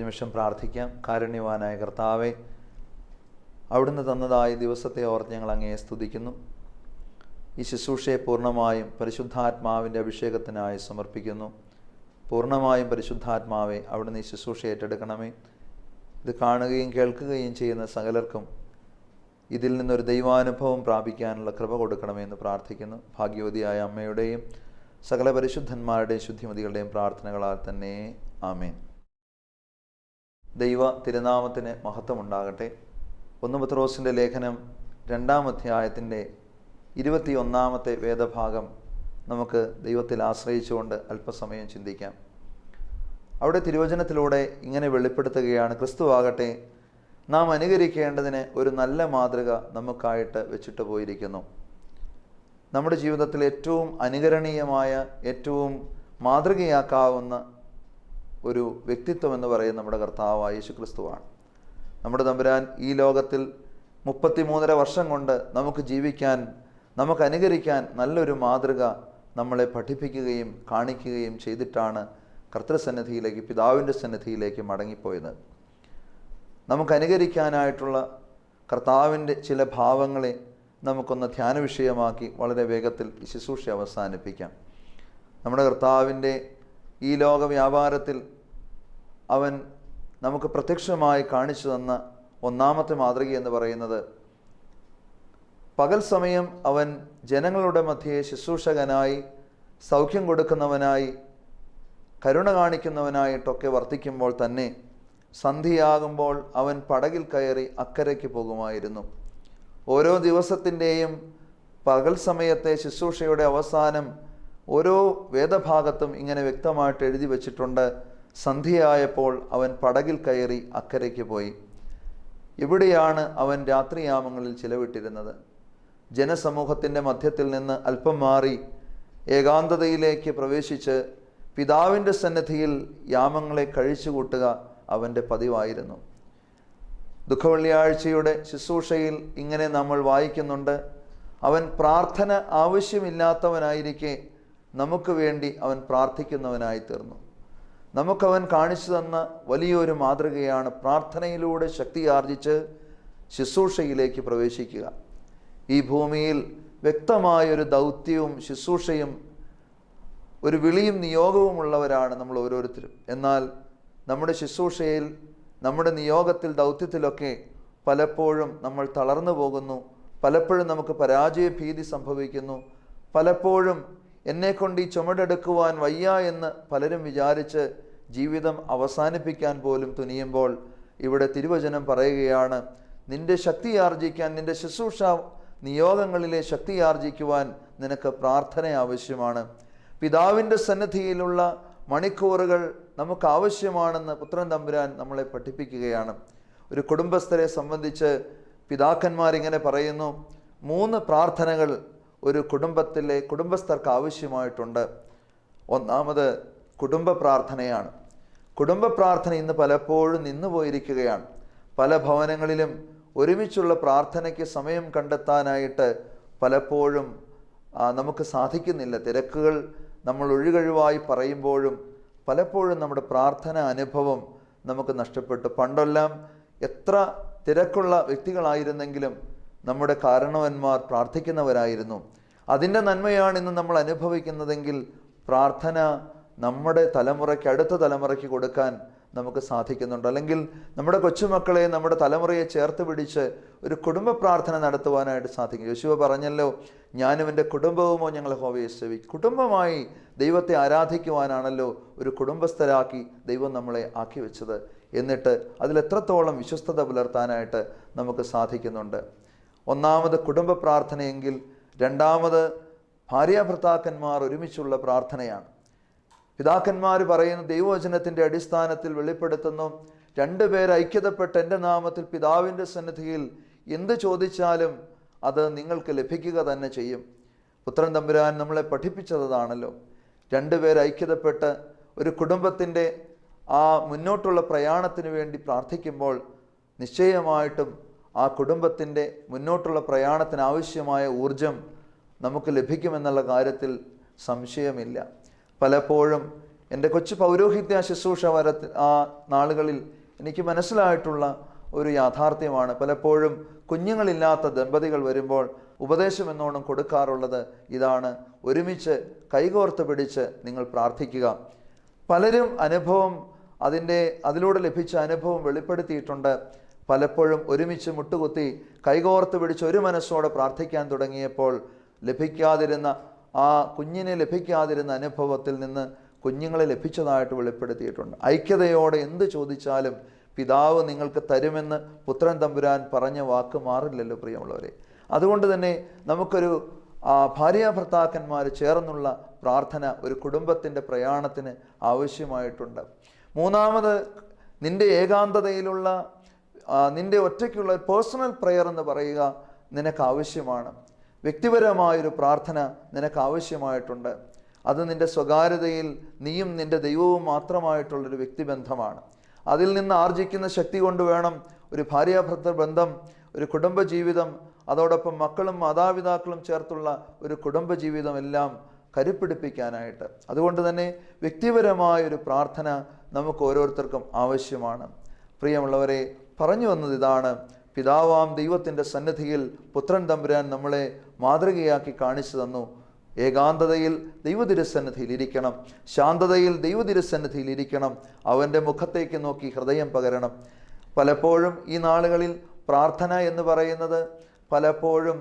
നിമിഷം പ്രാർത്ഥിക്കാം. കാരുണ്യവാനായ കർത്താവേ, അവിടുന്ന് തന്നതായ ദിവസത്തെ ഓർത്ത് ഞങ്ങൾ അങ്ങയെ സ്തുതിക്കുന്നു. ഈ ശുശ്രൂഷയെ പൂർണ്ണമായും പരിശുദ്ധാത്മാവിൻ്റെ അഭിഷേകത്തിനായി സമർപ്പിക്കുന്നു. പൂർണ്ണമായും പരിശുദ്ധാത്മാവെ അവിടുന്ന് ഈ ശുശ്രൂഷ ഏറ്റെടുക്കണമേ. ഇത് കാണുകയും കേൾക്കുകയും ചെയ്യുന്ന സകലർക്കും ഇതിൽ നിന്നൊരു ദൈവാനുഭവം പ്രാപിക്കാനുള്ള കൃപ കൊടുക്കണമെന്ന് പ്രാർത്ഥിക്കുന്നു. ഭാഗ്യവതിയായ അമ്മയുടെയും സകല പരിശുദ്ധന്മാരുടെയും ശുദ്ധിമതികളുടെയും പ്രാർത്ഥനകളാൽ തന്നെ ആമേൻ. ദൈവ തിരുനാമത്തിന് മഹത്വമുണ്ടാകട്ടെ. 1 പത്രോസിൻ്റെ ലേഖനം 2-ാം അധ്യായത്തിൻ്റെ 21-ാമത്തെ വേദഭാഗം നമുക്ക് ദൈവത്തിൽ ആശ്രയിച്ചുകൊണ്ട് അല്പസമയം ചിന്തിക്കാം. അവിടെ തിരുവചനത്തിലൂടെ ഇങ്ങനെ വെളിപ്പെടുത്തുകയാണ്, ക്രിസ്തുവാകട്ടെ നാം അനുകരിക്കേണ്ടതിന് ഒരു നല്ല മാതൃക നമുക്കായിട്ട് വെച്ചിട്ട് പോയിരിക്കുന്നു. നമ്മുടെ ജീവിതത്തിൽ ഏറ്റവും അനുകരണീയമായ, ഏറ്റവും മാതൃകയാക്കാവുന്ന ഒരു വ്യക്തിത്വം എന്ന് പറയുന്നത് നമ്മുടെ കർത്താവായ യേശു ക്രിസ്തുവാണ്. നമ്മുടെ തമ്പുരാൻ ഈ ലോകത്തിൽ 33.5 വർഷം കൊണ്ട് നമുക്ക് ജീവിക്കാൻ, നമുക്ക് അനുകരിക്കാൻ നല്ലൊരു മാതൃക നമ്മളെ പഠിപ്പിക്കുകയും കാണിക്കുകയും ചെയ്തിട്ടാണ് കർത്തൃസന്നിധിയിലേക്ക്, പിതാവിൻ്റെ സന്നിധിയിലേക്ക് മടങ്ങിപ്പോയത്. നമുക്ക് അനുകരിക്കാനായിട്ടുള്ള കർത്താവിൻ്റെ ചില ഭാവങ്ങളെ നമുക്കൊന്ന് ധ്യാന വിഷയമാക്കി വളരെ വേഗത്തിൽ ഈ ശുശ്രൂഷ അവസാനിപ്പിക്കാം. നമ്മുടെ കർത്താവിൻ്റെ ഈ ലോക വ്യാപാരത്തിൽ അവൻ നമുക്ക് പ്രത്യക്ഷമായി കാണിച്ചു തന്ന ഒന്നാമത്തെ മാതൃക എന്ന് പറയുന്നത്, പകൽ സമയം അവൻ ജനങ്ങളുടെ മധ്യേ ശുശ്രൂഷകനായി, സൗഖ്യം കൊടുക്കുന്നവനായി, കരുണ കാണിക്കുന്നവനായിട്ടൊക്കെ വർത്തിക്കുമ്പോൾ തന്നെ സന്ധ്യയാകുമ്പോൾ അവൻ പടകിൽ കയറി അക്കരയ്ക്ക് പോകുമായിരുന്നു. ഓരോ ദിവസത്തിൻ്റെയും പകൽ സമയത്തെ ശുശ്രൂഷയുടെ അവസാനം ഓരോ വേദഭാഗത്തും ഇങ്ങനെ വ്യക്തമായിട്ട് എഴുതി വച്ചിട്ടുണ്ട്, സന്ധ്യയായപ്പോൾ അവൻ പടകിൽ കയറി അക്കരയ്ക്ക് പോയി. ഇവിടെയാണ് അവൻ രാത്രിയാമങ്ങളിൽ ചിലവിട്ടിരുന്നത്. ജനസമൂഹത്തിൻ്റെ മധ്യത്തിൽ നിന്ന് അല്പം മാറി ഏകാന്തതയിലേക്ക് പ്രവേശിച്ച് പിതാവിൻ്റെ സന്നിധിയിൽ യാമങ്ങളെ കഴിച്ചുകൂട്ടുക അവൻ്റെ പതിവായിരുന്നു. ദുഃഖവെള്ളിയാഴ്ചയുടെ ശുശ്രൂഷയിൽ ഇങ്ങനെ നമ്മൾ വായിക്കുന്നുണ്ട്, അവൻ പ്രാർത്ഥന ആവശ്യമില്ലാത്തവനായിരിക്കെ നമുക്ക് വേണ്ടി അവൻ പ്രാർത്ഥിക്കുന്നവനായി തീർന്നു. നമുക്കവൻ കാണിച്ചു തന്ന വലിയൊരു മാതൃകയാണ് പ്രാർത്ഥനയിലൂടെ ശക്തിയാർജിച്ച് ശുശ്രൂഷയിലേക്ക് പ്രവേശിക്കുക. ഈ ഭൂമിയിൽ വ്യക്തമായൊരു ദൗത്യവും ശുശ്രൂഷയും ഒരു വിളിയും നിയോഗവുമുള്ളവരാണ് നമ്മൾ ഓരോരുത്തരും. എന്നാൽ നമ്മുടെ ശുശ്രൂഷയിൽ, നമ്മുടെ നിയോഗത്തിൽ, ദൗത്യത്തിലൊക്കെ പലപ്പോഴും നമ്മൾ തളർന്നു പോകുന്നു. പലപ്പോഴും നമുക്ക് പരാജയ ഭീതി സംഭവിക്കുന്നു. പലപ്പോഴും എന്നെക്കൊണ്ട് ഈ ചുമടെടുക്കുവാൻ വയ്യ എന്ന് പലരും വിചാരിച്ച് ജീവിതം അവസാനിപ്പിക്കാൻ പോലും തുനിയുമ്പോൾ ഇവിടെ തിരുവചനം പറയുകയാണ്, നിന്റെ ശക്തി ആർജിക്കാൻ, നിന്റെ ശുശ്രൂഷ നിയോഗങ്ങളിലെ ശക്തി ആർജിക്കുവാൻ നിനക്ക് പ്രാർത്ഥന ആവശ്യമാണ്. പിതാവിൻ്റെ സന്നിധിയിലുള്ള മണിക്കൂറുകൾ നമുക്ക് ആവശ്യമാണെന്ന് പുത്രൻ തമ്പുരാൻ നമ്മളെ പഠിപ്പിക്കുകയാണ്. ഒരു കുടുംബസ്ഥരെ സംബന്ധിച്ച് പിതാക്കന്മാരിങ്ങനെ പറയുന്നു, 3 പ്രാർത്ഥനകൾ ഒരു കുടുംബസ്ഥർക്ക് ആവശ്യമായിട്ടുണ്ട്. ഒന്നാമത് കുടുംബ പ്രാർത്ഥനയാണ്. കുടുംബ പ്രാർത്ഥന ഇന്ന് പലപ്പോഴും നിന്നുപോയിരിക്കുകയാണ്. പല ഭവനങ്ങളിലും ഒരുമിച്ചുള്ള പ്രാർത്ഥനയ്ക്ക് സമയം കണ്ടെത്താനായിട്ട് പലപ്പോഴും നമുക്ക് സാധിക്കുന്നില്ല. തിരക്കുകൾ നമ്മൾ ഒഴികഴിവായി പറയുമ്പോഴും പലപ്പോഴും നമ്മുടെ പ്രാർത്ഥന അനുഭവം നമുക്ക് നഷ്ടപ്പെട്ടു. പണ്ടെല്ലാം എത്ര തിരക്കുള്ള വ്യക്തികളായിരുന്നെങ്കിലും നമ്മുടെ കാരണവന്മാർ പ്രാർത്ഥിക്കുന്നവരായിരുന്നു. അതിൻ്റെ നന്മയാണ് ഇന്ന് നമ്മൾ അനുഭവിക്കുന്നതെങ്കിൽ പ്രാർത്ഥന നമ്മുടെ തലമുറയ്ക്ക്, അടുത്ത തലമുറയ്ക്ക് കൊടുക്കാൻ നമുക്ക് സാധിക്കുന്നുണ്ട്. അല്ലെങ്കിൽ നമ്മുടെ കൊച്ചുമക്കളെ, നമ്മുടെ തലമുറയെ ചേർത്ത് പിടിച്ച് ഒരു കുടുംബ പ്രാർത്ഥന നടത്തുവാനായിട്ട് സാധിക്കും. യോശുവ പറഞ്ഞല്ലോ, ഞാനും എൻ്റെ കുടുംബവുമോ ഞങ്ങൾ യഹോവയെ സേവിക്കും. കുടുംബമായി ദൈവത്തെ ആരാധിക്കുവാനാണല്ലോ ഒരു കുടുംബസ്ഥരാക്കി ദൈവം നമ്മളെ ആക്കി വെച്ചത്. എന്നിട്ട് അതിലെത്രത്തോളം വിശ്വസ്തത പുലർത്താനായിട്ട് നമുക്ക് സാധിക്കുന്നുണ്ട്. ഒന്നാമത് കുടുംബ പ്രാർത്ഥനയെങ്കിൽ, രണ്ടാമത് ഭാര്യാഭർത്താക്കന്മാർ ഒരുമിച്ചുള്ള പ്രാർത്ഥനയാണ്. പിതാക്കന്മാർ പറയുന്ന ദൈവവചനത്തിൻ്റെ അടിസ്ഥാനത്തിൽ വെളിപ്പെടുത്തുന്നു, 2 പേർ ഐക്യതപ്പെട്ട് എൻ്റെ നാമത്തിൽ പിതാവിൻ്റെ സന്നിധിയിൽ എന്ത് ചോദിച്ചാലും അത് നിങ്ങൾക്ക് ലഭിക്കുക തന്നെ ചെയ്യും. പുത്രൻ തമ്പുരാൻ നമ്മളെ പഠിപ്പിച്ചതാണല്ലോ. 2 പേർ ഐക്യതപ്പെട്ട് ഒരു കുടുംബത്തിൻ്റെ ആ മുന്നോട്ടുള്ള പ്രയാണത്തിന് വേണ്ടി പ്രാർത്ഥിക്കുമ്പോൾ നിശ്ചയമായിട്ടും ആ കുടുംബത്തിൻ്റെ മുന്നോട്ടുള്ള പ്രയാണത്തിന് ആവശ്യമായ ഊർജം നമുക്ക് ലഭിക്കുമെന്നുള്ള കാര്യത്തിൽ സംശയമില്ല. പലപ്പോഴും എൻ്റെ കൊച്ചു പൗരോഹിത്യ ശുശ്രൂഷ ആ നാളുകളിൽ എനിക്ക് മനസ്സിലായിട്ടുള്ള ഒരു യാഥാർത്ഥ്യമാണ്. പലപ്പോഴും കുഞ്ഞുങ്ങളില്ലാത്ത ദമ്പതികൾ വരുമ്പോൾ ഉപദേശം എന്നോണം കൊടുക്കാറുള്ളത് ഇതാണ്: ഒരുമിച്ച് കൈകോർത്ത് പിടിച്ച് നിങ്ങൾ പ്രാർത്ഥിക്കുക. പലരും അതിലൂടെ ലഭിച്ച അനുഭവം വെളിപ്പെടുത്തിയിട്ടുണ്ട്. പലപ്പോഴും ഒരുമിച്ച് മുട്ടുകുത്തി കൈകോർത്ത് പിടിച്ച് ഒരു മനസ്സോടെ പ്രാർത്ഥിക്കാൻ തുടങ്ങിയപ്പോൾ കുഞ്ഞിനെ ലഭിക്കാതിരുന്ന അനുഭവത്തിൽ നിന്ന് കുഞ്ഞുങ്ങളെ ലഭിച്ചതായിട്ട് വെളിപ്പെടുത്തിയിട്ടുണ്ട്. ഐക്യതയോടെ എന്ത് ചോദിച്ചാലും പിതാവ് നിങ്ങൾക്ക് തരുമെന്ന് പുത്രൻ തമ്പുരാൻ പറഞ്ഞ വാക്ക് മാറില്ലല്ലോ പ്രിയമുള്ളവരെ. അതുകൊണ്ട് തന്നെ നമുക്കൊരു ഭാര്യാഭർത്താക്കന്മാർ ചേർന്നുള്ള പ്രാർത്ഥന ഒരു കുടുംബത്തിൻ്റെ പ്രയാണത്തിന് ആവശ്യമായിട്ടുണ്ട്. മൂന്നാമത്, നിൻ്റെ ഏകാന്തതയിലുള്ള നിൻ്റെ ഒറ്റയ്ക്കുള്ള പേഴ്സണൽ പ്രെയർ എന്ന് പറയുക നിനക്ക് ആവശ്യമാണ്. വ്യക്തിപരമായൊരു പ്രാർത്ഥന നിനക്ക് ആവശ്യമായിട്ടുണ്ട്. അത് നിൻ്റെ സ്വകാര്യതയിൽ നീയും നിൻ്റെ ദൈവവും മാത്രമായിട്ടുള്ളൊരു വ്യക്തിബന്ധമാണ്. അതിൽ നിന്ന് ആർജിക്കുന്ന ശക്തി കൊണ്ട് വേണം ഒരു ഭാര്യാഭർത്തൃ ബന്ധം, ഒരു കുടുംബജീവിതം, അതോടൊപ്പം മക്കളും മാതാപിതാക്കളും ചേർത്തുള്ള ഒരു കുടുംബജീവിതം എല്ലാം കരുപ്പിടിപ്പിക്കാനായിട്ട്. അതുകൊണ്ട് തന്നെ വ്യക്തിപരമായൊരു പ്രാർത്ഥന നമുക്ക് ഓരോരുത്തർക്കും ആവശ്യമാണ്. പ്രിയമുള്ളവരെ, പറഞ്ഞു വന്നത് ഇതാണ്: പിതാവാം ദൈവത്തിൻ്റെ സന്നിധിയിൽ പുത്രൻ തമ്പുരാൻ നമ്മളെ മാതൃകയാക്കി കാണിച്ചു തന്നു. ഏകാന്തതയിൽ ദൈവതിരുസന്നിധിയിൽ ഇരിക്കണം, ശാന്തതയിൽ ദൈവതിരുസന്നിധിയിൽ ഇരിക്കണം, അവൻ്റെ മുഖത്തേക്ക് നോക്കി ഹൃദയം പകരണം. പലപ്പോഴും ഈ നാളുകളിൽ പ്രാർത്ഥന എന്ന് പറയുന്നത് പലപ്പോഴും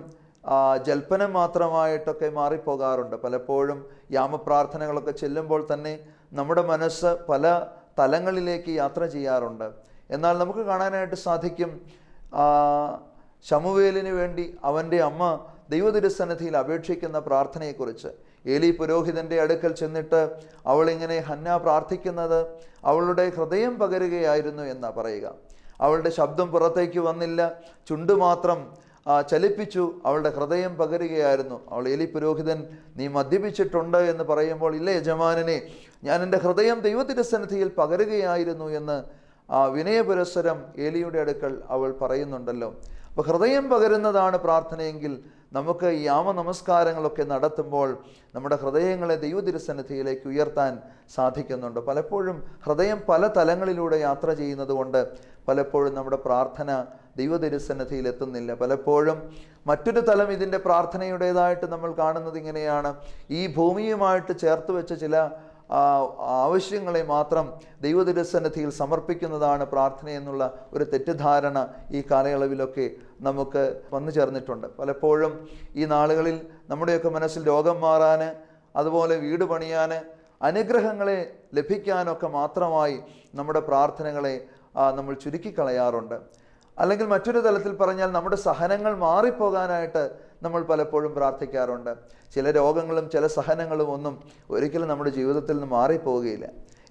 ജൽപ്പനം മാത്രമായിട്ടൊക്കെ മാറിപ്പോകാറുണ്ട്. പലപ്പോഴും യാമപ്രാർത്ഥനകളൊക്കെ ചെല്ലുമ്പോൾ തന്നെ നമ്മുടെ മനസ്സ് പല തലങ്ങളിലേക്ക് യാത്ര ചെയ്യാറുണ്ട്. എന്നാൽ നമുക്ക് കാണാനായിട്ട് സാധിക്കും, ശമൂവേലിന് വേണ്ടി അവൻ്റെ അമ്മ ദൈവതിരുസന്നിധിയിൽ അപേക്ഷിക്കുന്ന പ്രാർത്ഥനയെക്കുറിച്ച്. ഏലി പുരോഹിതൻ്റെ അടുക്കൽ ചെന്നിട്ട് അവളിങ്ങനെ ഹന്ന പ്രാർത്ഥിക്കുന്നത് അവളുടെ ഹൃദയം പകരുകയായിരുന്നു എന്നാണ് പറയുക. അവളുടെ ശബ്ദം പുറത്തേക്ക് വന്നില്ല, ചുണ്ട് മാത്രം ചലിപ്പിച്ചു, അവളുടെ ഹൃദയം പകരുകയായിരുന്നു. ഏലി പുരോഹിതൻ, നീ മദ്യപിച്ചിട്ടുണ്ട് എന്ന് പറയുമ്പോൾ, ഇല്ല യജമാനനെ, ഞാൻ എൻ്റെ ഹൃദയം ദൈവതിരുസന്നിധിയിൽ പകരുകയായിരുന്നു എന്ന് വിനയപുരസ്സരം ഏലിയുടെ അടുക്കൽ അവൾ പറയുന്നുണ്ടല്ലോ. അപ്പോൾ ഹൃദയം പകരുന്നതാണ് പ്രാർത്ഥനയെങ്കിൽ നമുക്ക് ഈ നമസ്കാരങ്ങളൊക്കെ നടത്തുമ്പോൾ നമ്മുടെ ഹൃദയങ്ങളെ ദൈവതിരുസന്നിധിയിലേക്ക് ഉയർത്താൻ സാധിക്കുന്നുണ്ട്. പലപ്പോഴും ഹൃദയം പല തലങ്ങളിലൂടെ യാത്ര ചെയ്യുന്നത് കൊണ്ട് പലപ്പോഴും നമ്മുടെ പ്രാർത്ഥന ദൈവതിരുസന്നിധിയിൽ എത്തുന്നില്ല. പലപ്പോഴും മറ്റൊരു തലം ഇതിൻ്റെ പ്രാർത്ഥനയുടേതായിട്ട് നമ്മൾ കാണുന്നത് ഇങ്ങനെയാണ്: ഈ ഭൂമിയുമായിട്ട് ചേർത്ത് വെച്ച ചില ആവശ്യങ്ങളെ മാത്രം ദൈവതിരുസന്നിധിയിൽ സമർപ്പിക്കുന്നതാണ് പ്രാർത്ഥന എന്നുള്ള ഒരു തെറ്റിദ്ധാരണ ഈ കാലയളവിലൊക്കെ നമുക്ക് വന്നു ചേർന്നിട്ടുണ്ട്. പലപ്പോഴും ഈ നാളുകളിൽ നമ്മുടെയൊക്കെ മനസ്സിൽ രോഗം മാറാൻ, അതുപോലെ വീട് പണിയാൻ, അനുഗ്രഹങ്ങളെ ലഭിക്കാനൊക്കെ മാത്രമായി നമ്മുടെ പ്രാർത്ഥനകളെ നമ്മൾ ചുരുക്കിക്കളയാറുണ്ട്. അല്ലെങ്കിൽ മറ്റൊരു തലത്തിൽ പറഞ്ഞാൽ നമ്മുടെ സഹനങ്ങൾ മാറിപ്പോകാനായിട്ട് നമ്മൾ പലപ്പോഴും പ്രാർത്ഥിക്കാറുണ്ട്. ചില രോഗങ്ങളും ചില സഹനങ്ങളും ഒന്നും ഒരിക്കലും നമ്മുടെ ജീവിതത്തിൽ നിന്ന് മാറിപ്പോവുകയില്ല.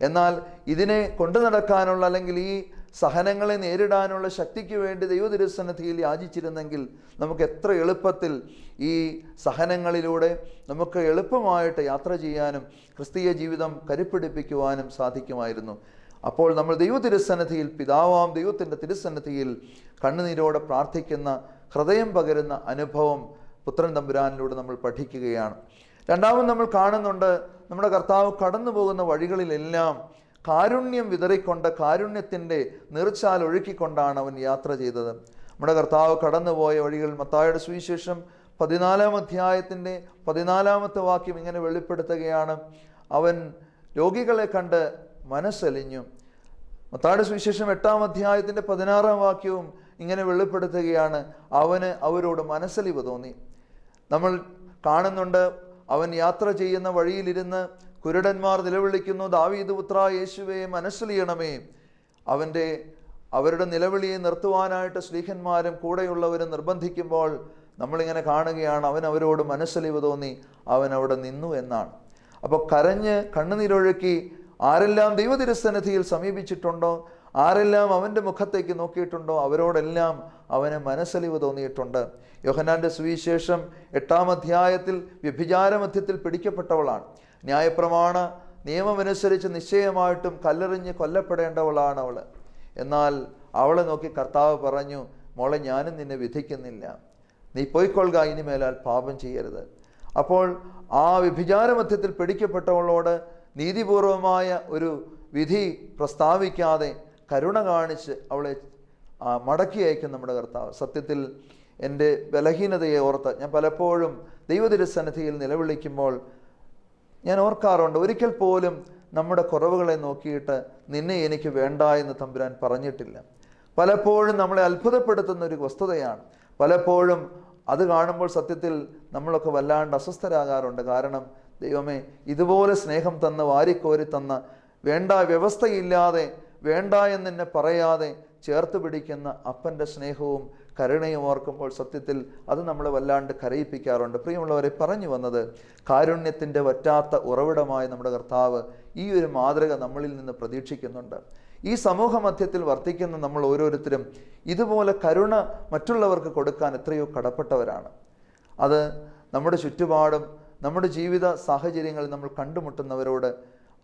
എന്നാൽ ഇതിനെ കൊണ്ടു നടക്കാനുള്ള, അല്ലെങ്കിൽ ഈ സഹനങ്ങളെ നേരിടാനുള്ള ശക്തിക്ക് വേണ്ടി ദൈവതിരുസന്നിധിയിൽ യാചിച്ചിരുന്നെങ്കിൽ നമുക്ക് എത്ര എളുപ്പത്തിൽ ഈ സഹനങ്ങളിലൂടെ നമുക്ക് എളുപ്പമായിട്ട് യാത്ര ചെയ്യാനും ക്രിസ്തീയ ജീവിതം കരുപ്പിടിപ്പിക്കുവാനും സാധിക്കുമായിരുന്നു. അപ്പോൾ നമ്മൾ ദൈവതിരുസന്നിധിയിൽ, പിതാവാം ദൈവത്തിൻ്റെ തിരുസന്നിധിയിൽ കണ്ണുനീരോടെ പ്രാർത്ഥിക്കുന്ന, ഹൃദയം പകരുന്ന അനുഭവം പുത്രൻ തമ്പുരാനിലൂടെ നമ്മൾ പഠിക്കുകയാണ്. രണ്ടാമത് നമ്മൾ കാണുന്നുണ്ട്, നമ്മുടെ കർത്താവ് കടന്നു പോകുന്ന വഴികളിലെല്ലാം കാരുണ്യം വിതറിക്കൊണ്ട്, കാരുണ്യത്തിൻ്റെ നീർച്ചാൽ ഒഴുക്കിക്കൊണ്ടാണ് അവൻ യാത്ര ചെയ്തത്. നമ്മുടെ കർത്താവ് കടന്നുപോയ വഴികൾ മത്തായിയുടെ സുവിശേഷം 14-ാം അധ്യായത്തിൻ്റെ 14-ാമത്തെ വാക്യം ഇങ്ങനെ വെളിപ്പെടുത്തുകയാണ്: അവൻ രോഗികളെ കണ്ട് മനസ്സലിഞ്ഞു. മത്തായിയുടെ സുവിശേഷം 8-ാം അധ്യായത്തിൻ്റെ 16-ാം വാക്യവും ഇങ്ങനെ വെളിപ്പെടുത്തുകയാണ്: അവന് അവരോട് മനസ്സലിവ് തോന്നി. നമ്മൾ കാണുന്നുണ്ട്, അവൻ യാത്ര ചെയ്യുന്ന വഴിയിലിരുന്ന് കുരുടന്മാർ നിലവിളിക്കുന്നു, ദാവീദ് പുത്രാ യേശുവേ മനസ്സലിയണമേ. അവരുടെ നിലവിളിയെ നിർത്തുവാനായിട്ട് സ്ലീഹന്മാരും കൂടെയുള്ളവരും നിർബന്ധിക്കുമ്പോൾ നമ്മളിങ്ങനെ കാണുകയാണ്, അവൻ അവരോട് മനസ്സലിവ് തോന്നി, അവൻ അവിടെ നിന്നു എന്നാണ്. അപ്പോൾ കരഞ്ഞ് കണ്ണുനീരൊഴുക്കി ആരെല്ലാം ദൈവതിരുസന്നിധിയിൽ സമീപിച്ചിട്ടുണ്ടോ, ആരെല്ലാം അവൻ്റെ മുഖത്തേക്ക് നോക്കിയിട്ടുണ്ടോ, അവരോടെല്ലാം അവന് മനസ്സലിവ് തോന്നിയിട്ടുണ്ട്. യോഹന്നാൻ്റെ സുവിശേഷം 8-ാം അധ്യായത്തിൽ വ്യഭിചാരമധ്യത്തിൽ പിടിക്കപ്പെട്ടവളാണ്. ന്യായപ്രമാണ നിയമമനുസരിച്ച് നിശ്ചയമായിട്ടും കല്ലെറിഞ്ഞ് കൊല്ലപ്പെടേണ്ടവളാണ് അവൾ. എന്നാൽ അവളെ നോക്കി കർത്താവ് പറഞ്ഞു, മോളെ, ഞാനും നിന്നെ വിധിക്കുന്നില്ല, നീ പോയിക്കൊള്ളുക, ഇനിമേലാൽ പാപം ചെയ്യരുത്. അപ്പോൾ ആ വ്യഭിചാരമധ്യത്തിൽ പിടിക്കപ്പെട്ടവളോട് നീതിപൂർവമായ ഒരു വിധി പ്രസ്താവിക്കാതെ കരുണ കാണിച്ച് അവളെ മടക്കി അയക്കും നമ്മുടെ കർത്താവ്. സത്യത്തിൽ എൻ്റെ ബലഹീനതയെ ഓർത്ത് ഞാൻ പലപ്പോഴും ദൈവതിരുസന്നിധിയിൽ നിലവിളിക്കുമ്പോൾ ഞാൻ ഓർക്കാറുണ്ട്, ഒരിക്കൽ പോലും നമ്മുടെ കുറവുകളെ നോക്കിയിട്ട് നിന്നെ എനിക്ക് വേണ്ട എന്ന് തമ്പുരാൻ പറഞ്ഞിട്ടില്ല. പലപ്പോഴും നമ്മളെ അത്ഭുതപ്പെടുത്തുന്ന ഒരു വസ്തുതയാണ്. പലപ്പോഴും അത് കാണുമ്പോൾ സത്യത്തിൽ നമ്മളൊക്കെ വല്ലാണ്ട് അസ്വസ്ഥരാകാറുണ്ട്. കാരണം ദൈവമേ, ഇതുപോലെ സ്നേഹം തന്ന് വാരിക്കോരി തന്ന, വേണ്ട വ്യവസ്ഥയില്ലാതെ വേണ്ട എന്നെ പറയാതെ ചേർത്ത് പിടിക്കുന്ന അപ്പൻ്റെ സ്നേഹവും കരുണയും ഓർക്കുമ്പോൾ സത്യത്തിൽ അത് നമ്മളെ വല്ലാണ്ട് കരയിപ്പിക്കാറുണ്ട്. പ്രിയമുള്ളവരെ, പറഞ്ഞു വന്നത്, കാരുണ്യത്തിൻ്റെ വറ്റാത്ത ഉറവിടമായ നമ്മുടെ കർത്താവ് ഈ ഒരു മാതൃക നമ്മളിൽ നിന്ന് പ്രതീക്ഷിക്കുന്നുണ്ട്. ഈ സമൂഹ മധ്യത്തിൽ വർത്തിക്കുന്ന നമ്മൾ ഓരോരുത്തരും ഇതുപോലെ കരുണ മറ്റുള്ളവർക്ക് കൊടുക്കാൻ എത്രയോ കടപ്പെട്ടവരാണ്. അത് നമ്മുടെ ചുറ്റുപാടും നമ്മുടെ ജീവിത സാഹചര്യങ്ങളിൽ നമ്മൾ കണ്ടുമുട്ടുന്നവരോട്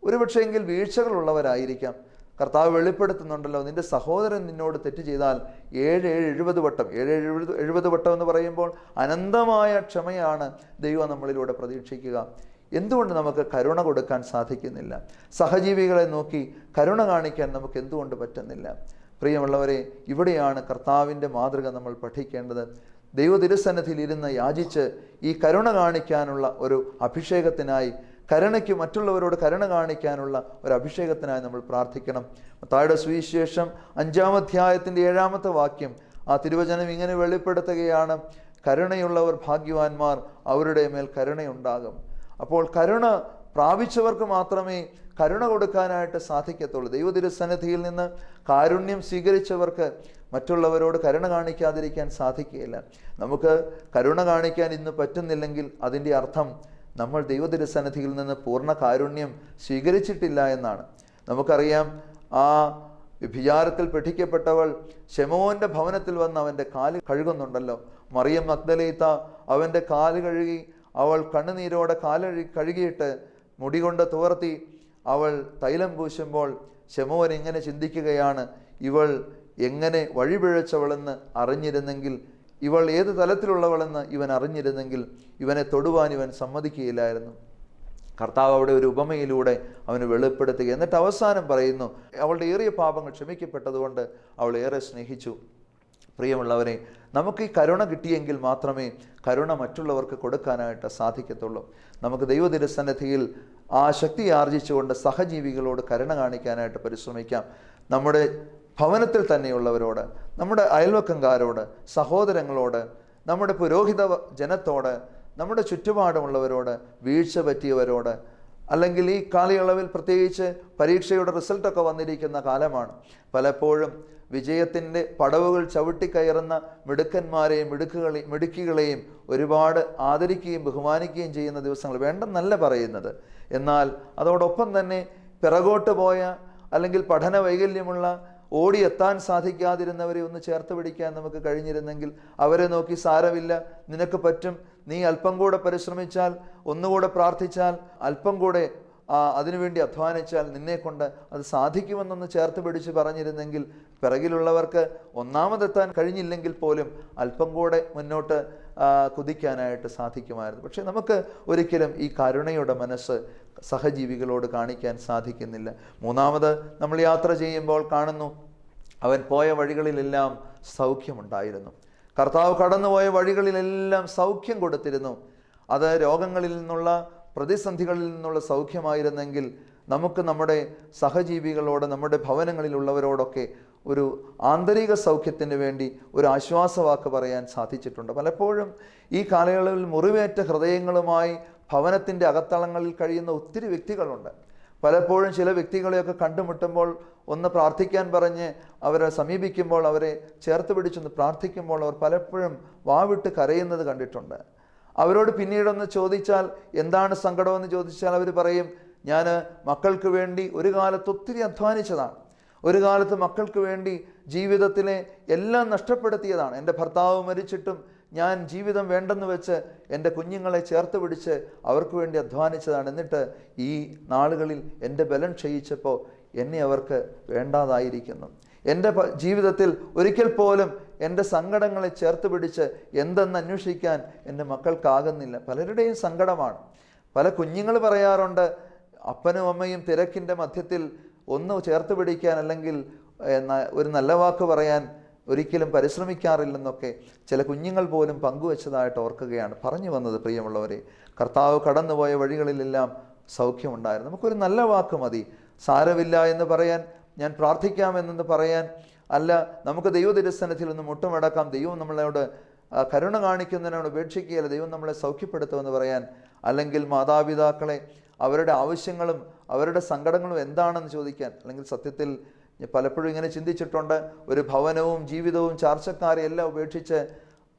ഒരുപക്ഷെങ്കിൽ വീഴ്ചകളുള്ളവരായിരിക്കാം. കർത്താവ് വെളിപ്പെടുത്തുന്നുണ്ടല്ലോ, നിന്റെ സഹോദരൻ നിന്നോട് തെറ്റ് ചെയ്താൽ 70 വട്ടം 70 വട്ടം എന്ന് പറയുമ്പോൾ അനന്തമായ ക്ഷമയാണ് ദൈവം നമ്മളിലൂടെ പ്രതീക്ഷിക്കുക. എന്തുകൊണ്ട് നമുക്ക് കരുണ കൊടുക്കാൻ സാധിക്കുന്നില്ല? സഹജീവികളെ നോക്കി കരുണ കാണിക്കാൻ നമുക്ക് എന്തുകൊണ്ട് പറ്റുന്നില്ല? പ്രിയമുള്ളവരെ, ഇവിടെയാണ് കർത്താവിൻ്റെ മാതൃക നമ്മൾ പഠിക്കേണ്ടത്. ദൈവ തിരുസന്നിധിയിൽ ഇരുന്ന് യാചിച്ച് ഈ കരുണ കാണിക്കാനുള്ള ഒരു അഭിഷേകത്തിനായി, കരുണയ്ക്ക് മറ്റുള്ളവരോട് കരുണ കാണിക്കാനുള്ള ഒരു അഭിഷേകത്തിനായി നമ്മൾ പ്രാർത്ഥിക്കണം. മത്തായിയുടെ സുവിശേഷം 5-ാം അധ്യായത്തിൻ്റെ 7-ാമത്തെ വാക്യം ആ തിരുവചനം ഇങ്ങനെ വെളിപ്പെടുത്തുകയാണ്, കരുണയുള്ളവർ ഭാഗ്യവാന്മാർ, അവരുടെ മേൽ കരുണയുണ്ടാകും. അപ്പോൾ കരുണ പ്രാപിച്ചവർക്ക് മാത്രമേ കരുണ കൊടുക്കാനായിട്ട് സാധിക്കത്തുള്ളൂ. ദൈവ തിരുസന്നിധിയിൽ നിന്ന് കാരുണ്യം സ്വീകരിച്ചവർക്ക് മറ്റുള്ളവരോട് കരുണ കാണിക്കാതിരിക്കാൻ സാധിക്കുകയില്ല. നമുക്ക് കരുണ കാണിക്കാൻ ഇന്ന് പറ്റുന്നില്ലെങ്കിൽ അതിൻ്റെ അർത്ഥം നമ്മൾ ദൈവ തിരുസന്നിധിയിൽ നിന്ന് പൂർണ്ണ കാരുണ്യം സ്വീകരിച്ചിട്ടില്ല എന്നാണ്. നമുക്കറിയാം, ആ വിഭിചാരത്തിൽ പഠിക്കപ്പെട്ടവൾ ശമോന്റെ ഭവനത്തിൽ വന്ന് അവൻ്റെ കാല് കഴുകുന്നുണ്ടല്ലോ. മറിയം മഗ്ദലേത്ത അവൻ്റെ കാല് കഴുകി, അവൾ കണ്ണുനീരോടെ കഴുകിയിട്ട് മുടി കൊണ്ട് തുവർത്തി അവൾ തൈലം പൂശുമ്പോൾ ശമോൻ ഇങ്ങനെ ചിന്തിക്കുകയാണ്, ഇവൾ എങ്ങനെ വഴിപിഴച്ചവളെന്ന് അറിഞ്ഞിരുന്നെങ്കിൽ, ഇവൾ ഏത് തലത്തിലുള്ളവളെന്ന് ഇവൻ അറിഞ്ഞിരുന്നെങ്കിൽ ഇവനെ തൊടുവാൻ ഇവൻ സമ്മതിക്കുകയില്ലായിരുന്നു. കർത്താവ് അവിടെ ഒരു ഉപമയിലൂടെ അവന് വെളിപ്പെടുത്തുക. എന്നിട്ട് അവസാനം പറയുന്നു, അവളുടെ ഏറിയ പാപങ്ങൾ ക്ഷമിക്കപ്പെട്ടതുകൊണ്ട് അവൾ ഏറെ സ്നേഹിച്ചു. പ്രിയമുള്ളവരെ, നമുക്ക് ഈ കരുണ കിട്ടിയെങ്കിൽ മാത്രമേ കരുണ മറ്റുള്ളവർക്ക് കൊടുക്കാനായിട്ട് സാധിക്കത്തുള്ളൂ. നമുക്ക് ദൈവ തിരുസന്നിധിയിൽ ആ ശക്തി ആർജിച്ചുകൊണ്ട് സഹജീവികളോട് കരുണ കാണിക്കാനായിട്ട് പരിശ്രമിക്കാം. നമ്മുടെ ഭവനത്തിൽ തന്നെയുള്ളവരോട്, നമ്മുടെ അയൽവക്കംകാരോട്, സഹോദരങ്ങളോട്, നമ്മുടെ പുരോഹിത ജനത്തോട്, നമ്മുടെ ചുറ്റുപാടുമുള്ളവരോട്, വീഴ്ച പറ്റിയവരോട്, അല്ലെങ്കിൽ ഈ കാലയളവിൽ പ്രത്യേകിച്ച് പരീക്ഷയുടെ റിസൾട്ടൊക്കെ വന്നിരിക്കുന്ന കാലമാണ്. പലപ്പോഴും വിജയത്തിൻ്റെ പടവുകൾ ചവിട്ടിക്കയറുന്ന മിടുക്കന്മാരെയും മിടുക്കികളെയും ഒരുപാട് ആദരിക്കുകയും ബഹുമാനിക്കുകയും ചെയ്യുന്ന ദിവസങ്ങൾ വേണ്ടെന്നല്ല പറയുന്നത്. എന്നാൽ അതോടൊപ്പം തന്നെ പിറകോട്ട് പോയ അല്ലെങ്കിൽ പഠന വൈകല്യമുള്ള ഓടിയെത്താൻ സാധിക്കാതിരുന്നവരെ ഒന്ന് ചേർത്ത് പിടിക്കാൻ നമുക്ക് കഴിഞ്ഞിരുന്നെങ്കിൽ അവരെ നോക്കി സാരമില്ല, നിനക്ക് പറ്റും, നീ അല്പം കൂടെ പരിശ്രമിച്ചാൽ, ഒന്നുകൂടെ പ്രാർത്ഥിച്ചാൽ, അല്പം കൂടെ അതിനുവേണ്ടി അധ്വാനിച്ചാൽ നിന്നെക്കൊണ്ട് അത് സാധിക്കുമെന്നൊന്ന് ചേർത്ത് പിടിച്ച് പറഞ്ഞിരുന്നെങ്കിൽ പിറകിലുള്ളവർക്ക് ഒന്നാമതെത്താൻ കഴിഞ്ഞില്ലെങ്കിൽ പോലും അല്പം കൂടെ മുന്നോട്ട് കുതിക്കാനായിട്ട് സാധിക്കുമായിരുന്നു. പക്ഷെ നമുക്ക് ഒരിക്കലും ഈ കരുണയുടെ മനസ്സ് സഹജീവികളോട് കാണിക്കാൻ സാധിക്കുന്നില്ല. മൂന്നാമത്, നമ്മൾ യാത്ര ചെയ്യുമ്പോൾ കാണുന്നു, അവൻ പോയ വഴികളിലെല്ലാം സൗഖ്യമുണ്ടായിരുന്നു. കർത്താവ് കടന്നുപോയ വഴികളിലെല്ലാം സൗഖ്യം കൊടുത്തിരുന്നു. അത് രോഗങ്ങളിൽ നിന്നുള്ള, പ്രതിസന്ധികളിൽ നിന്നുള്ള സൗഖ്യമായിരുന്നെങ്കിൽ നമുക്ക് നമ്മുടെ സഹജീവികളോട്, നമ്മുടെ ഭവനങ്ങളിലുള്ളവരോടൊക്കെ ഒരു ആന്തരിക സൗഖ്യത്തിന് വേണ്ടി ഒരു ആശ്വാസവാക്ക് പറയാൻ സാധിച്ചിട്ടുണ്ട്. പലപ്പോഴും ഈ കാലയളവിൽ മുറിവേറ്റ ഹൃദയങ്ങളുമായി ഭവനത്തിൻ്റെ അകത്തളങ്ങളിൽ കഴിയുന്ന ഒത്തിരി വ്യക്തികളുണ്ട്. പലപ്പോഴും ചില വ്യക്തികളെയൊക്കെ കണ്ടുമുട്ടുമ്പോൾ ഒന്ന് പ്രാർത്ഥിക്കാൻ പറഞ്ഞ് അവരെ സമീപിക്കുമ്പോൾ, അവരെ ചേർത്ത് പിടിച്ചൊന്ന് പ്രാർത്ഥിക്കുമ്പോൾ അവർ പലപ്പോഴും വാവിട്ട് കരയുന്നത് കണ്ടിട്ടുണ്ട്. അവരോട് പിന്നീടൊന്ന് ചോദിച്ചാൽ എന്താണ് സങ്കടമെന്ന് ചോദിച്ചാൽ അവർ പറയും, ഞാൻ മക്കൾക്ക് വേണ്ടി ഒരു കാലത്ത് ഒത്തിരി അധ്വാനിച്ചതാണ്, ഒരു കാലത്ത് മക്കൾക്ക് വേണ്ടി ജീവിതത്തിലെ എല്ലാം നഷ്ടപ്പെടുത്തിയതാണ്, എൻ്റെ ഭർത്താവ് മരിച്ചിട്ടും ഞാൻ ജീവിതം വേണ്ടെന്ന് വെച്ച് എൻ്റെ കുഞ്ഞുങ്ങളെ ചേർത്ത് പിടിച്ച് അവർക്ക് വേണ്ടി അധ്വാനിച്ചതാണ്. എന്നിട്ട് ഈ നാളുകളിൽ എൻ്റെ ബലം ക്ഷയിച്ചപ്പോൾ എന്നെ അവർക്ക് വേണ്ടാതായിരിക്കുന്നു. എൻ്റെ ജീവിതത്തിൽ ഒരിക്കൽ പോലും എൻ്റെ സങ്കടങ്ങളെ ചേർത്ത് പിടിച്ച് എന്തെന്ന് അന്വേഷിക്കാൻ എൻ്റെ മക്കൾക്കാകുന്നില്ല. പലരുടെയും സങ്കടമാണ്. പല കുഞ്ഞുങ്ങൾ പറയാറുണ്ട്, അപ്പനും അമ്മയും തിരക്കിൻ്റെ മധ്യത്തിൽ ഒന്ന് ചേർത്ത് പിടിക്കാൻ അല്ലെങ്കിൽ ഒരു നല്ല വാക്ക് പറയാൻ ഒരിക്കലും പരിശ്രമിക്കാറില്ലെന്നൊക്കെ ചില കുഞ്ഞുങ്ങൾ പോലും പങ്കുവച്ചതായിട്ട് ഓർക്കുകയാണ്. പറഞ്ഞു വന്നത് പ്രിയമുള്ളവരെ, കർത്താവ് കടന്നുപോയ വഴികളിലെല്ലാം സൗഖ്യമുണ്ടായിരുന്നു. നമുക്കൊരു നല്ല വാക്ക് മതി. സാരമില്ല എന്ന് പറയാൻ, ഞാൻ പ്രാർത്ഥിക്കാമെന്ന് പറയാൻ അല്ല, നമുക്ക് ദൈവതിരുസന്നിധിയിൽ ഒന്ന് മുട്ടുമടക്കാം, ദൈവം നമ്മളോട് കരുണ കാണിക്കുന്നതിനോട് ഉപേക്ഷിക്കുകയല്ല, ദൈവം നമ്മളെ സൗഖ്യപ്പെടുത്തുമെന്ന് പറയാൻ, അല്ലെങ്കിൽ മാതാപിതാക്കളെ അവരുടെ ആവശ്യങ്ങളും അവരുടെ സങ്കടങ്ങളും എന്താണെന്ന് ചോദിക്കാൻ. അല്ലെങ്കിൽ സത്യത്തിൽ പലപ്പോഴും ഇങ്ങനെ ചിന്തിച്ചിട്ടുണ്ട്, ഒരു ഭവനവും ജീവിതവും ചാർച്ചക്കാരെ എല്ലാം ഉപേക്ഷിച്ച്,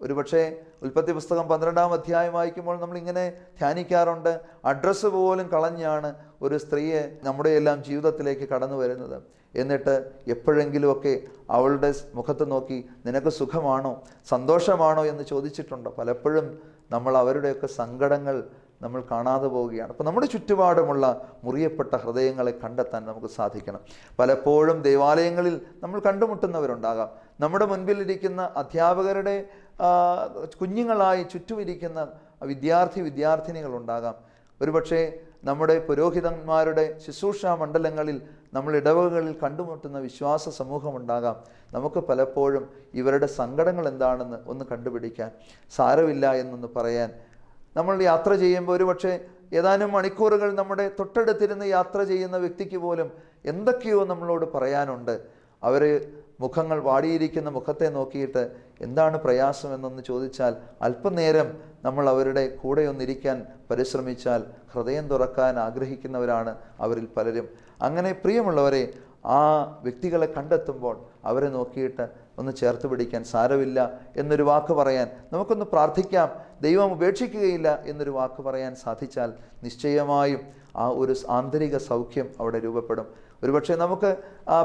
ഒരു പക്ഷേ ഉൽപ്പത്തി പുസ്തകം 12-ാം അധ്യായം വായിക്കുമ്പോൾ നമ്മളിങ്ങനെ ധ്യാനിക്കാറുണ്ട്, അഡ്രസ്സ് പോലും കളഞ്ഞാണ് ഒരു സ്ത്രീയെ നമ്മുടെ എല്ലാം ജീവിതത്തിലേക്ക് കടന്നു വരുന്നത്. എന്നിട്ട് എപ്പോഴെങ്കിലുമൊക്കെ അവളുടെ മുഖത്ത് നോക്കി നിനക്ക് സുഖമാണോ സന്തോഷമാണോ എന്ന് ചോദിച്ചിട്ടുണ്ട്. പലപ്പോഴും നമ്മൾ അവരുടെയൊക്കെ സങ്കടങ്ങൾ നമ്മൾ കാണാതെ പോവുകയാണ്. അപ്പോൾ നമ്മുടെ ചുറ്റുപാടുമുള്ള മുറിയപ്പെട്ട ഹൃദയങ്ങളെ കണ്ടെത്താൻ നമുക്ക് സാധിക്കണം. പലപ്പോഴും ദേവാലയങ്ങളിൽ നമ്മൾ കണ്ടുമുട്ടുന്നവരുണ്ടാകാം, നമ്മുടെ മുൻപിലിരിക്കുന്ന അധ്യാപകരുടെ കുഞ്ഞുങ്ങളായി ചുറ്റുമിരിക്കുന്ന വിദ്യാർത്ഥിനികളുണ്ടാകാം. ഒരുപക്ഷെ നമ്മുടെ പുരോഹിതന്മാരുടെ ശുശ്രൂഷാ മണ്ഡലങ്ങളിൽ നമ്മൾ ഇടവകകളിൽ കണ്ടുമുട്ടുന്ന വിശ്വാസ സമൂഹമുണ്ടാകാം. നമുക്ക് പലപ്പോഴും ഇവരുടെ സങ്കടങ്ങൾ എന്താണെന്ന് ഒന്ന് കണ്ടുപിടിക്കാൻ, സാരമില്ല എന്നൊന്ന് പറയാൻ, നമ്മൾ യാത്ര ചെയ്യുമ്പോൾ ഒരുപക്ഷെ ഏതാനും മണിക്കൂറുകൾ നമ്മുടെ തൊട്ടടുത്തിരുന്ന് യാത്ര ചെയ്യുന്ന വ്യക്തിക്ക് പോലും എന്തൊക്കെയോ നമ്മളോട് പറയാനുണ്ട്. അവർ മുഖങ്ങൾ വാടിയിരിക്കുന്ന മുഖത്തെ നോക്കിയിട്ട് എന്താണ് പ്രയാസം എന്നൊന്ന് ചോദിച്ചാൽ, അല്പനേരം നമ്മൾ അവരുടെ കൂടെ ഒന്നിരിക്കാൻ പരിശ്രമിച്ചാൽ ഹൃദയം തുറക്കാൻ ആഗ്രഹിക്കുന്നവരാണ് അവരിൽ പലരും. അങ്ങനെ പ്രിയമുള്ളവരെ, ആ വ്യക്തികളെ കണ്ടെത്തുമ്പോൾ അവരെ നോക്കിയിട്ട് ഒന്ന് ചേർത്ത് പിടിക്കാൻ, സാരമില്ല എന്നൊരു വാക്ക് പറയാൻ, നമുക്കൊന്ന് പ്രാർത്ഥിക്കാം, ദൈവം ഉപേക്ഷിക്കുകയില്ല എന്നൊരു വാക്ക് പറയാൻ സാധിച്ചാൽ നിശ്ചയമായും ആ ഒരു ആന്തരിക സൗഖ്യം അവിടെ രൂപപ്പെടും. ഒരുപക്ഷെ നമുക്ക്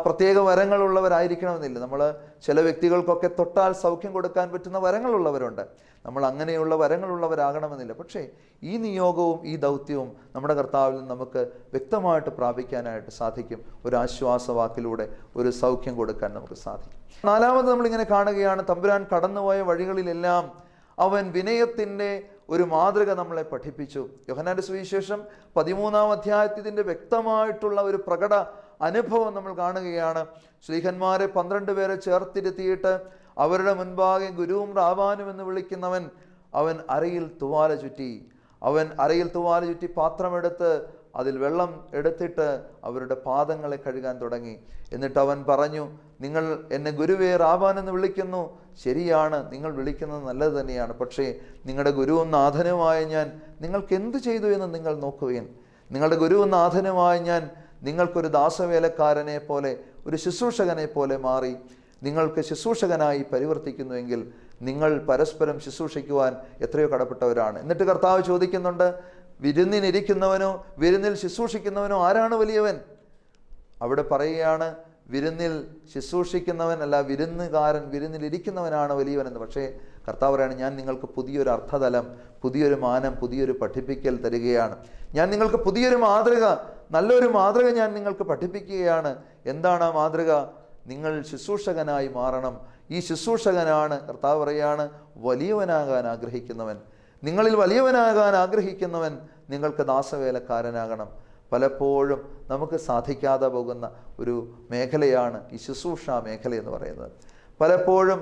പ്രത്യേക വരങ്ങളുള്ളവരായിരിക്കണമെന്നില്ല. നമ്മൾ ചില വ്യക്തികൾക്കൊക്കെ തൊട്ടാൽ സൗഖ്യം കൊടുക്കാൻ പറ്റുന്ന വരങ്ങളുള്ളവരുണ്ട്. നമ്മൾ അങ്ങനെയുള്ള വരങ്ങളുള്ളവരാകണമെന്നില്ല. പക്ഷേ ഈ നിയോഗവും ഈ ദൗത്യവും നമ്മുടെ കർത്താവിൽ നിന്ന് നമുക്ക് വ്യക്തമായിട്ട് പ്രാപിക്കാനായിട്ട് സാധിക്കും. ഒരു ആശ്വാസവാക്കിലൂടെ ഒരു സൗഖ്യം കൊടുക്കാൻ നമുക്ക് സാധിക്കും. നാലാമത് നമ്മളിങ്ങനെ കാണുകയാണ്, തമ്പുരാൻ കടന്നുപോയ വഴികളിലെല്ലാം അവൻ വിനയത്തിൻ്റെ ഒരു മാതൃക നമ്മളെ പഠിപ്പിച്ചു. യോഹന്നാന്റെ സുവിശേഷം 13-ാം അധ്യായത്തിൻ്റെ വ്യക്തമായിട്ടുള്ള ഒരു പ്രകട അനുഭവം നമ്മൾ കാണുകയാണ്. ശ്ലീഹന്മാരെ 12 പേരെ ചേർത്തിരുത്തിയിട്ട് അവരുടെ മുൻപാകെ ഗുരുവും റാബാനും എന്ന് വിളിക്കുന്നവൻ അവൻ അരയിൽ തുവാല ചുറ്റി പാത്രമെടുത്ത് അതിൽ വെള്ളം എടുത്തിട്ട് അവരുടെ പാദങ്ങളെ കഴുകാൻ തുടങ്ങി. എന്നിട്ട് അവൻ പറഞ്ഞു, നിങ്ങൾ എന്നെ ഗുരുവേ റാബാൻ എന്ന് വിളിക്കുന്നു, ശരിയാണ്, നിങ്ങൾ വിളിക്കുന്നത് നല്ലത് തന്നെയാണ്. പക്ഷേ നിങ്ങളുടെ ഗുരുവും നാഥനുമായ ഞാൻ നിങ്ങൾക്ക് എന്ത് ചെയ്തു എന്ന് നിങ്ങൾ നോക്കുകയും, നിങ്ങളുടെ ഗുരുവും നാഥനുമായ ഞാൻ നിങ്ങൾക്കൊരു ദാസവേലക്കാരനെ പോലെ, ഒരു ശുശ്രൂഷകനെ പോലെ മാറി നിങ്ങൾക്ക് ശുശ്രൂഷകനായി പരിവർത്തിക്കുന്നുവെങ്കിൽ നിങ്ങൾ പരസ്പരം ശുശ്രൂഷിക്കുവാൻ എത്രയോ കടപ്പെട്ടവരാണ്. എന്നിട്ട് കർത്താവ് ചോദിക്കുന്നുണ്ട്, വിരുന്നിനിരിക്കുന്നവനോ വിരുന്നിൽ ശുശ്രൂഷിക്കുന്നവനോ ആരാണ് വലിയവൻ? അവിടെ പറയുകയാണ്, വിരുന്നിൽ ശുശ്രൂഷിക്കുന്നവൻ അല്ല, വിരുന്നുകാരൻ, വിരുന്നിലിരിക്കുന്നവനാണ് വലിയവനെന്ന്. പക്ഷേ കർത്താവ് പറയാണ്, ഞാൻ നിങ്ങൾക്ക് പുതിയൊരു അർത്ഥതലം, പുതിയൊരു മാനം, പുതിയൊരു പഠിപ്പിക്കൽ തരികയാണ്. ഞാൻ നിങ്ങൾക്ക് പുതിയൊരു മാതൃക, നല്ലൊരു മാതൃക ഞാൻ നിങ്ങൾക്ക് പഠിപ്പിക്കുകയാണ്. എന്താണ് ആ മാതൃക? നിങ്ങൾ ശുശ്രൂഷകനായി മാറണം. ഈ ശുശ്രൂഷകനാണ് കർത്താവ് പറയാണ് വലിയവനാകാൻ ആഗ്രഹിക്കുന്നവൻ. നിങ്ങളിൽ വലിയവനാകാൻ ആഗ്രഹിക്കുന്നവൻ നിങ്ങൾക്ക് ദാസവേലക്കാരനാകണം. പലപ്പോഴും നമുക്ക് സാധിക്കാതെ പോകുന്ന ഒരു മേഖലയാണ് ഈ ശുശ്രൂഷ മേഖല എന്ന് പറയുന്നത്. പലപ്പോഴും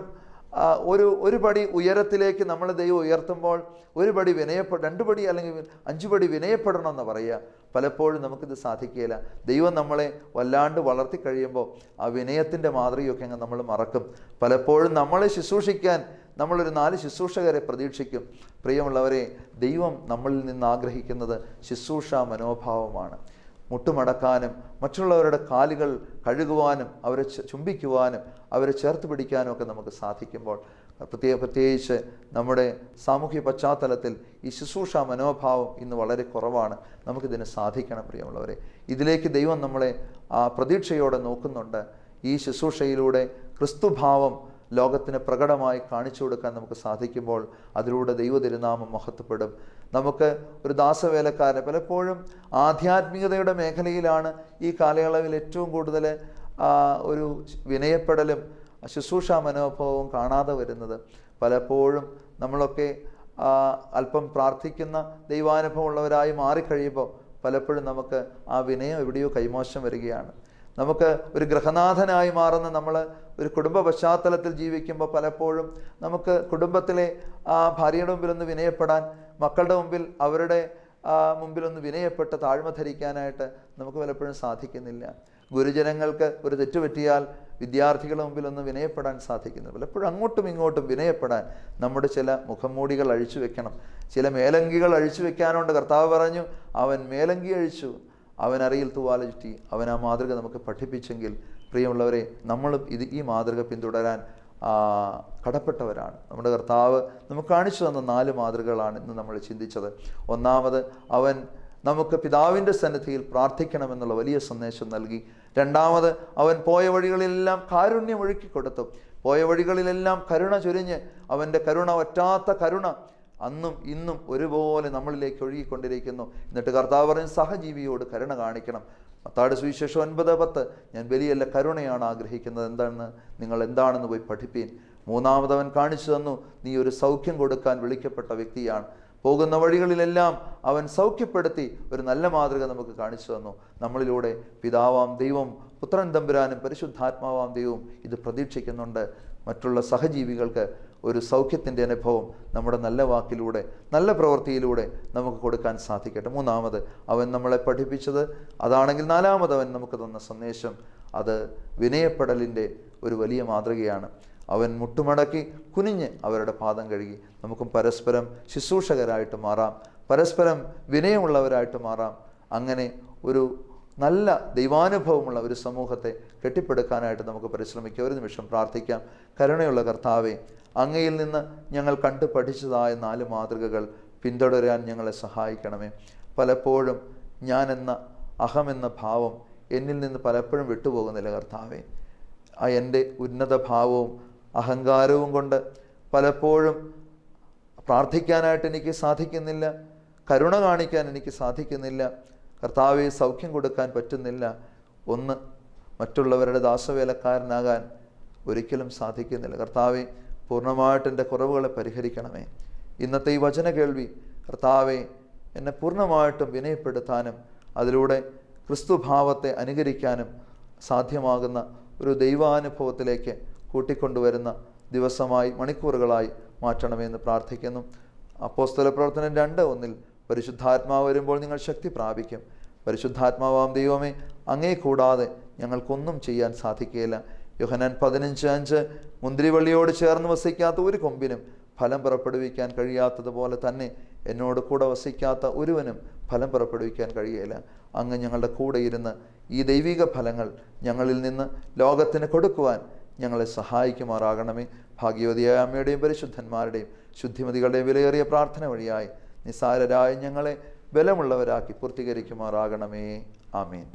ഒരു പടി ഉയരത്തിലേക്ക് നമ്മൾ ദൈവം ഉയർത്തുമ്പോൾ ഒരു പടി 2 പടി അല്ലെങ്കിൽ 5 പടി വിനയപ്പെടണമെന്ന് പറയുക. പലപ്പോഴും നമുക്കിത് സാധിക്കുകയില്ല. ദൈവം നമ്മളെ വല്ലാണ്ട് വളർത്തി കഴിയുമ്പോൾ ആ വിനയത്തിൻ്റെ മാതൃകയൊക്കെ അങ്ങ് നമ്മൾ മറക്കും. പലപ്പോഴും നമ്മളെ ശുശ്രൂഷിക്കാൻ നമ്മളൊരു 4 ശുശ്രൂഷകരെ പ്രതീക്ഷിക്കും. പ്രിയമുള്ളവരെ, ദൈവം നമ്മളിൽ നിന്ന് ആഗ്രഹിക്കുന്നത് ശുശ്രൂഷ മനോഭാവമാണ്. മുട്ടുമടക്കാനും മറ്റുള്ളവരുടെ കാലുകൾ കഴുകുവാനും അവരെ ചുംബിക്കുവാനും അവരെ ചേർത്ത് പിടിക്കാനും ഒക്കെ നമുക്ക് സാധിക്കുമ്പോൾ, പ്രത്യേകിച്ച് നമ്മുടെ സാമൂഹ്യ പശ്ചാത്തലത്തിൽ ഈ ശുശ്രൂഷ മനോഭാവം ഇന്ന് വളരെ കുറവാണ്. നമുക്കിതിന് സാധിക്കണം പ്രിയമുള്ളവരെ. ഇതിലേക്ക് ദൈവം നമ്മളെ പ്രതീക്ഷയോടെ നോക്കുന്നുണ്ട്. ഈ ശുശ്രൂഷയിലൂടെ ക്രിസ്തുഭാവം ലോകത്തിന് പ്രകടമായി കാണിച്ചു കൊടുക്കാൻ നമുക്ക് സാധിക്കുമ്പോൾ അതിലൂടെ ദൈവ തിരുനാമം മഹത്വപ്പെടും. നമുക്ക് ഒരു ദാസവേലക്കാരനെ, പലപ്പോഴും ആധ്യാത്മികതയുടെ മേഖലയിലാണ് ഈ കാലയളവിൽ ഏറ്റവും കൂടുതൽ ഒരു വിനയപ്പെടലും ശുശ്രൂഷ മനോഭാവവും കാണാതെ വരുന്നത്. പലപ്പോഴും നമ്മളൊക്കെ അല്പം പ്രാർത്ഥിക്കുന്ന ദൈവാനുഭവം ഉള്ളവരായി മാറിക്കഴിയുമ്പോൾ പലപ്പോഴും നമുക്ക് ആ വിനയം എവിടെയോ കൈമോശം വരികയാണ്. നമുക്ക് ഒരു ഗൃഹനാഥനായി മാറുന്ന നമ്മൾ ഒരു കുടുംബ പശ്ചാത്തലത്തിൽ ജീവിക്കുമ്പോൾ പലപ്പോഴും നമുക്ക് കുടുംബത്തിലെ ആ ഭാര്യയുടെ മുമ്പിലൊന്ന് വിനയപ്പെടാൻ, മക്കളുടെ മുമ്പിൽ അവരുടെ മുമ്പിലൊന്ന് വിനയപ്പെട്ട് താഴ്മ ധരിക്കാനായിട്ട് നമുക്ക് പലപ്പോഴും സാധിക്കുന്നില്ല. ഗുരുജനങ്ങൾക്ക് ഒരു തെറ്റുപറ്റിയാൽ വിദ്യാർത്ഥികളുടെ മുമ്പിൽ ഒന്ന് വിനയപ്പെടാൻ സാധിക്കുന്നില്ല. പലപ്പോഴും അങ്ങോട്ടും ഇങ്ങോട്ടും വിനയപ്പെടാൻ നമ്മുടെ ചില മുഖംമൂടികൾ അഴിച്ചു വെക്കണം, ചില മേലങ്കികൾ അഴിച്ചു വെക്കാനുണ്ട്. കർത്താവ് പറഞ്ഞു, അവൻ മേലങ്കി അഴിച്ചു, അവൻ അരയിൽ തൂവാല ചുറ്റി. അവൻ ആ മാതൃക നമുക്ക് പഠിപ്പിച്ചെങ്കിൽ പ്രിയമുള്ളവരെ, നമ്മളും ഈ മാതൃക പിന്തുടരാൻ കടപ്പെട്ടവരാണ്. നമ്മുടെ കർത്താവ് നമുക്ക് കാണിച്ചു തന്ന 4 മാതൃകകളാണ് ഇന്ന് നമ്മൾ ചിന്തിച്ചത്. ഒന്നാമത്, അവൻ നമുക്ക് പിതാവിൻ്റെ സന്നിധിയിൽ പ്രാർത്ഥിക്കണമെന്നുള്ള വലിയ സന്ദേശം നൽകി. രണ്ടാമത്, അവൻ പോയ വഴികളിലെല്ലാം കാരുണ്യം ഒഴുക്കി കൊടുത്തു. പോയ വഴികളിലെല്ലാം കരുണ ചൊരിഞ്ഞ് അവൻ്റെ കരുണ, വറ്റാത്ത കരുണ അന്നും ഇന്നും ഒരുപോലെ നമ്മളിലേക്ക് ഒഴുകിക്കൊണ്ടിരിക്കുന്നു. എന്നിട്ട് കർത്താവ് പറഞ്ഞു, സഹജീവിയോട് കരുണ കാണിക്കണം. മത്തായിയുടെ സുവിശേഷം 9:10, ഞാൻ ബലിയല്ല കരുണയാണ് ആഗ്രഹിക്കുന്നത്, നിങ്ങൾ എന്താണെന്ന് പോയി പഠിപ്പീൻ. മൂന്നാമതവൻ കാണിച്ചു തന്നു, നീ ഒരു സൗഖ്യം കൊടുക്കാൻ വിളിക്കപ്പെട്ട വ്യക്തിയാണ്. പോകുന്ന വഴികളിലെല്ലാം അവൻ സൗഖ്യപ്പെടുത്തി ഒരു നല്ല മാതൃക നമുക്ക് കാണിച്ചു തന്നു. നമ്മളിലൂടെ പിതാവാം ദൈവം, പുത്രൻ തമ്പുരാനും പരിശുദ്ധാത്മാവാം ദൈവവും ഇത് പ്രതീക്ഷിക്കുന്നുണ്ട്. മറ്റുള്ള സഹജീവികൾക്ക് ഒരു സൗഖ്യത്തിൻ്റെ അനുഭവം നമ്മുടെ നല്ല വാക്കിലൂടെ, നല്ല പ്രവൃത്തിയിലൂടെ നമുക്ക് കൊടുക്കാൻ സാധിക്കട്ടെ. മൂന്നാമത്, അവൻ നമ്മളെ പഠിപ്പിച്ചത് അതാണെങ്കിൽ നാലാമത് അവൻ നമുക്ക് തന്ന സന്ദേശം അത് വിനയപ്പെടലിൻ്റെ ഒരു വലിയ മാതൃകയാണ്. അവൻ മുട്ടുമടക്കി കുനിഞ്ഞ് അവരുടെ പാദം കഴുകി. നമുക്കും പരസ്പരം ശുശ്രൂഷകരായിട്ട് മാറാം, പരസ്പരം വിനയമുള്ളവരായിട്ട് മാറാം. അങ്ങനെ ഒരു നല്ല ദൈവാനുഭവമുള്ള ഒരു സമൂഹത്തെ കെട്ടിപ്പടുക്കാനായിട്ട് നമുക്ക് പരിശ്രമിക്കാം. ഒരു നിമിഷം പ്രാർത്ഥിക്കാം. കരുണയുള്ള കർത്താവേ, അങ്ങയിൽ നിന്ന് ഞങ്ങൾ കണ്ടു പഠിച്ചതായ 4 മാതൃകകൾ പിന്തുടരാൻ ഞങ്ങളെ സഹായിക്കണമേ. പലപ്പോഴും ഞാനെന്ന അഹമെന്ന ഭാവം എന്നിൽ നിന്ന് പലപ്പോഴും വിട്ടുപോകുന്നില്ല കർത്താവേ. എൻ്റെ ഉന്നത ഭാവവും അഹങ്കാരവും കൊണ്ട് പലപ്പോഴും പ്രാർത്ഥിക്കാനായിട്ട് എനിക്ക് സാധിക്കുന്നില്ല, കരുണ കാണിക്കാൻ എനിക്ക് സാധിക്കുന്നില്ല. കർത്താവെ, സൗഖ്യം കൊടുക്കാൻ പറ്റുന്നില്ല. മറ്റുള്ളവരുടെ ദാസവേലക്കാരനാകാൻ ഒരിക്കലും സാധിക്കുന്നില്ല. കർത്താവെ, പൂർണ്ണമായിട്ട് എൻ്റെ കുറവുകളെ പരിഹരിക്കണമേ. ഇന്നത്തെ ഈ വചന കേൾവി കർത്താവെ എന്നെ പൂർണ്ണമായിട്ടും വിനയപ്പെടുത്താനും അതിലൂടെ ക്രിസ്തുഭാവത്തെ അനുകരിക്കാനും സാധ്യമാകുന്ന ഒരു ദൈവാനുഭവത്തിലേക്ക് കൂട്ടിക്കൊണ്ടുവരുന്ന ദിവസമായി, മണിക്കൂറുകളായി മാറ്റണമെന്ന് പ്രാർത്ഥിക്കുന്നു. അപ്പോസ്തല പ്രവർത്തനം 2:1 പരിശുദ്ധാത്മാവ് വരുമ്പോൾ നിങ്ങൾ ശക്തി പ്രാപിക്കും. പരിശുദ്ധാത്മാവാം ദൈവമേ, അങ്ങേ കൂടാതെ ഞങ്ങൾക്കൊന്നും ചെയ്യാൻ സാധിക്കുകയില്ല. യോഹന്നാൻ 15:5 മുന്തിരിവള്ളിയോട് ചേർന്ന് വസിക്കാത്ത ഒരു കൊമ്പിനും ഫലം പുറപ്പെടുവിക്കാൻ കഴിയാത്തതുപോലെ തന്നെ എന്നോട് കൂടെ വസിക്കാത്ത ഒരുവനും ഫലം പുറപ്പെടുവിക്കാൻ കഴിയില്ല. അങ്ങ് ഞങ്ങളുടെ കൂടെ ഇരുന്ന് ഈ ദൈവിക ഫലങ്ങൾ ഞങ്ങളിൽ നിന്ന് ലോകത്തിന് കൊടുക്കുവാൻ ഞങ്ങളെ സഹായിക്കുമാറാകണമേ. ഭാഗ്യവതിയായ അമ്മയുടെയും പരിശുദ്ധന്മാരുടെയും ശുദ്ധിമതികളുടെയും വിലയേറിയ പ്രാർത്ഥന വഴിയായി നിസ്സാരരായ ഞങ്ങളെ ബലമുള്ളവരാക്കി പൂർത്തീകരിക്കുമാറാകണമേ. ആമേൻ.